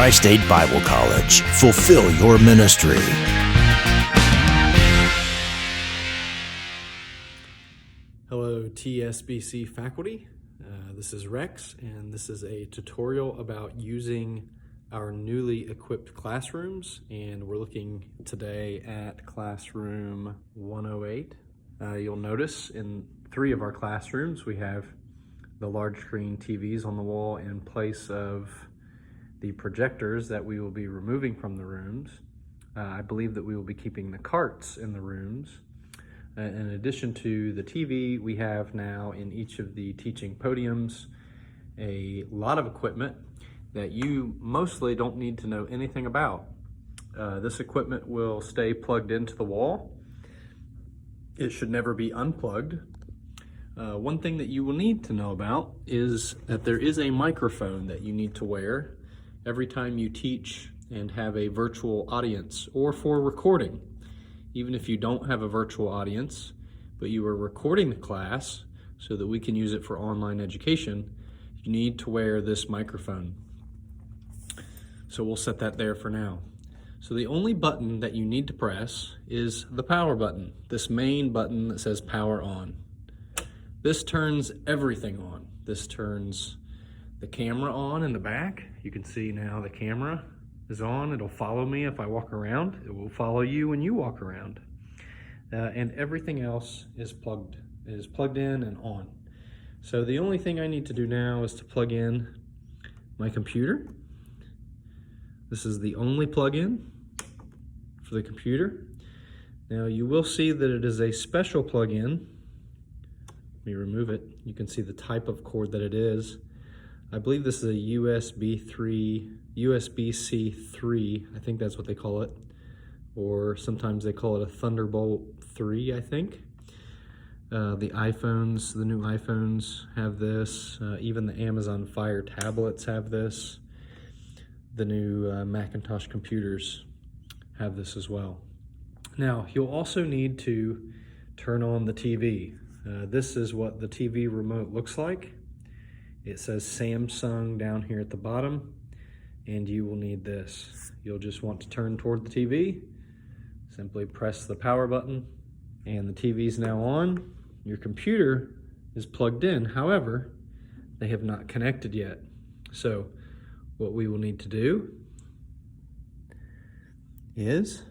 Tri-State Bible College. Fulfill your ministry. Hello, TSBC faculty. This is Rex, and this is a tutorial about using our newly equipped classrooms, and we're looking today at classroom 108. You'll notice in 3 of our classrooms we have the large screen TVs on the wall in place of the projectors that we will be removing from the rooms. I believe that we will be keeping the carts in the rooms. In addition to the TV, we have now in each of the teaching podiums a lot of equipment that you mostly don't need to know anything about. This equipment will stay plugged into the wall. It should never be unplugged. One thing that you will need to know about is that there is a microphone that you need to wear every time you teach and have a virtual audience or for recording. Even if you don't have a virtual audience, but you are recording the class so that we can use it for online education, you need to wear this microphone. So we'll set that there for now. So the only button that you need to press is the power button, this main button that says power on. This turns everything on. This turns the camera on in the back. You can see now the camera is on. It'll follow me if I walk around. It will follow you when you walk around. And everything else is plugged in and on. So the only thing I need to do now is to plug in my computer. This is the only plug-in for the computer. Now you will see that it is a special plug-in. Let me remove it. You can see the type of cord that it is. I believe this is a USB-C 3, I think that's what they call it. Or sometimes they call it a Thunderbolt 3, I think. The new iPhones have this. Even the Amazon Fire tablets have this. The new Macintosh computers have this as well. Now, you'll also need to turn on the TV. This is what the TV remote looks like. It says Samsung down here at the bottom, and you will need this. You'll just want to turn toward the TV, simply press the power button, and the TV is now on. Your computer is plugged in, however, they have not connected yet. So what we will need to do is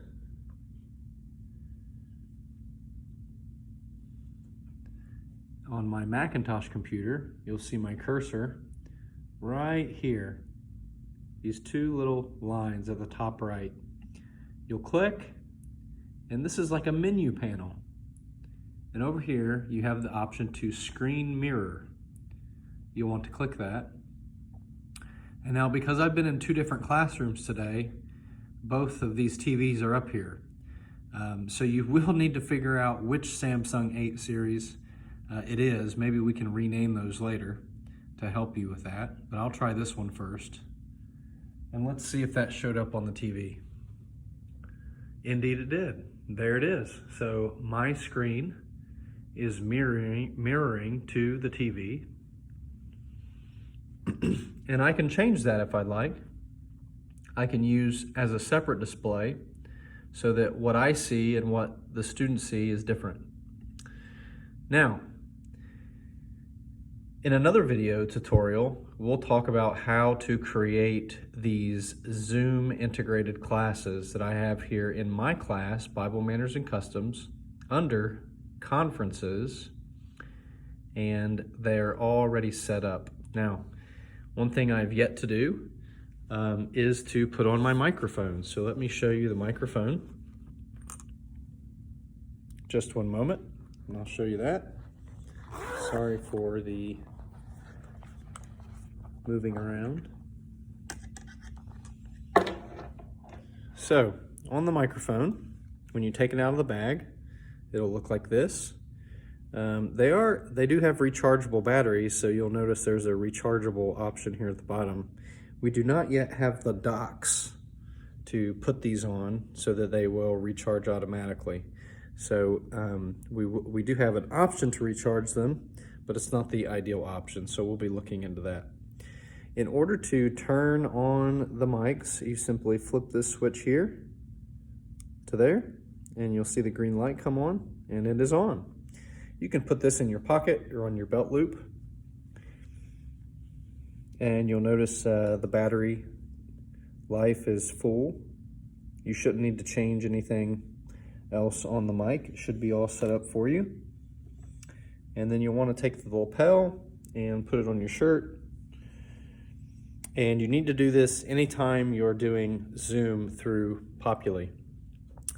on my Macintosh computer, you'll see my cursor right here. These 2 little lines at the top right. You'll click, and this is like a menu panel. And over here, you have the option to screen mirror. You'll want to click that. And now, because I've been in 2 different classrooms today, both of these TVs are up here. So you will need to figure out which Samsung 8 series it is. Maybe we can rename those later to help you with that, but I'll try this one first. And let's see if that showed up on the TV. Indeed it did. There it is. So my screen is mirroring to the TV. And I can change that if I'd like. I can use as a separate display so that what I see and what the students see is different. Now, in another video tutorial, we'll talk about how to create these Zoom integrated classes that I have here in my class, Bible Manners and Customs, under Conferences, and they're already set up. Now, one thing I've yet to do is to put on my microphone. So let me show you the microphone. Just one moment, and I'll show you that. Sorry for the moving around. So, on the microphone, when you take it out of the bag, it'll look like this. They do have rechargeable batteries, so you'll notice there's a rechargeable option here at the bottom. We do not yet have the docks to put these on so that they will recharge automatically. So we do have an option to recharge them, but it's not the ideal option, so we'll be looking into that. In order to turn on the mics, you simply flip this switch here to there, and you'll see the green light come on, and it is on. You can put this in your pocket or on your belt loop, and you'll notice the battery life is full. You shouldn't need to change anything else on the mic. It should be all set up for you. And then you'll want to take the lapel and put it on your shirt. And you need to do this anytime you're doing Zoom through Populi.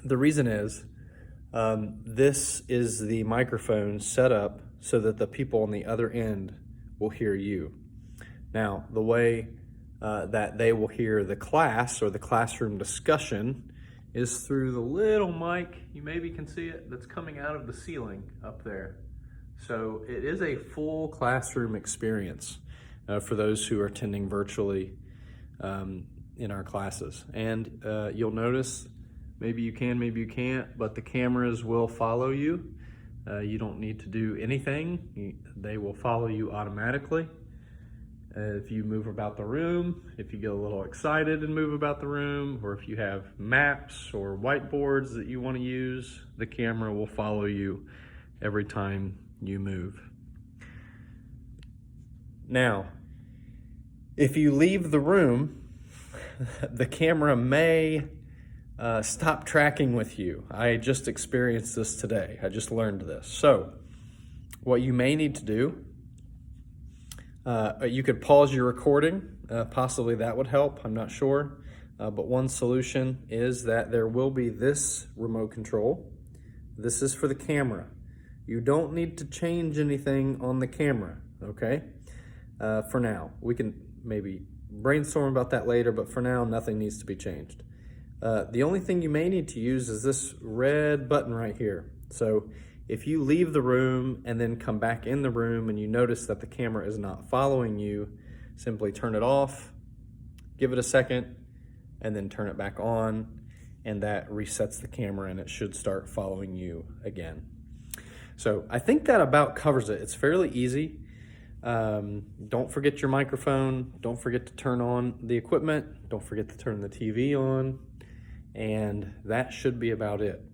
The reason is, this is the microphone set up so that the people on the other end will hear you. Now, the way that they will hear the class or the classroom discussion is through the little mic, you maybe can see it, that's coming out of the ceiling up there. So it is a full classroom experience for those who are attending virtually in our classes. And you'll notice, maybe you can, maybe you can't, but the cameras will follow you. You don't need to do anything. They will follow you automatically. If you move about the room, if you get a little excited and move about the room, or if you have maps or whiteboards that you want to use, the camera will follow you every time you move. Now, if you leave the room, the camera may stop tracking with you. I just experienced this today. I just learned this. So, what you may need to do, you could pause your recording. Possibly that would help. I'm not sure. But one solution is that there will be this remote control. This is for the camera. You don't need to change anything on the camera, okay? For now. We can maybe brainstorm about that later, but for now, nothing needs to be changed. The only thing you may need to use is this red button right here. So if you leave the room and then come back in the room and you notice that the camera is not following you, simply turn it off, give it a second, and then turn it back on, and that resets the camera and it should start following you again. So I think that about covers it. It's fairly easy. Don't forget your microphone. Don't forget to turn on the equipment. Don't forget to turn the TV on. And that should be about it.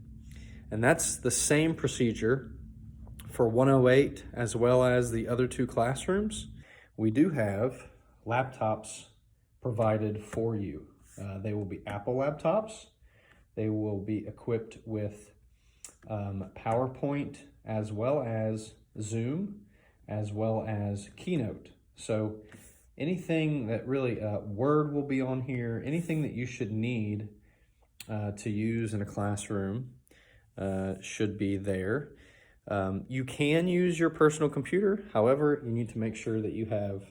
And that's the same procedure for 108 as well as the other two classrooms. We do have laptops provided for you. They will be Apple laptops. They will be equipped with PowerPoint as well as Zoom as well as Keynote. So anything that really, Word will be on here, anything that you should need to use in a classroom should be there. You can use your personal computer. However, you need to make sure that you have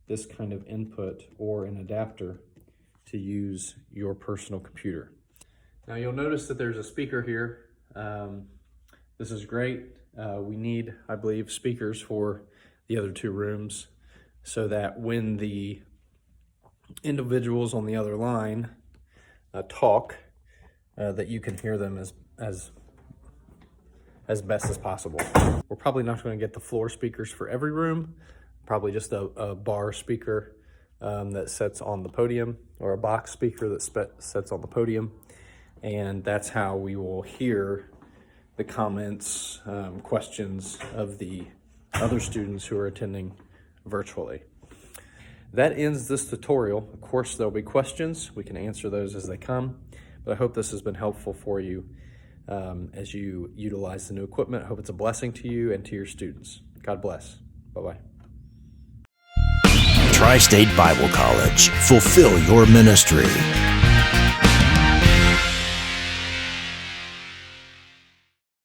this kind of input or an adapter to use your personal computer. Now you'll notice that there's a speaker here. This is great. We need, I believe, speakers for the other two rooms so that when the individuals on the other line talk, that you can hear them as best as possible. We're probably not going to get the floor speakers for every room, probably just a bar speaker that sits on the podium, or a box speaker that sits on the podium, and that's how we will hear the comments, questions of the other students who are attending virtually. That ends this tutorial. Of course, there'll be questions. We can answer those as they come, but I hope this has been helpful for you as you utilize the new equipment. I hope it's a blessing to you and to your students. God bless. Bye-bye. Tri-State Bible College. Fulfill your ministry.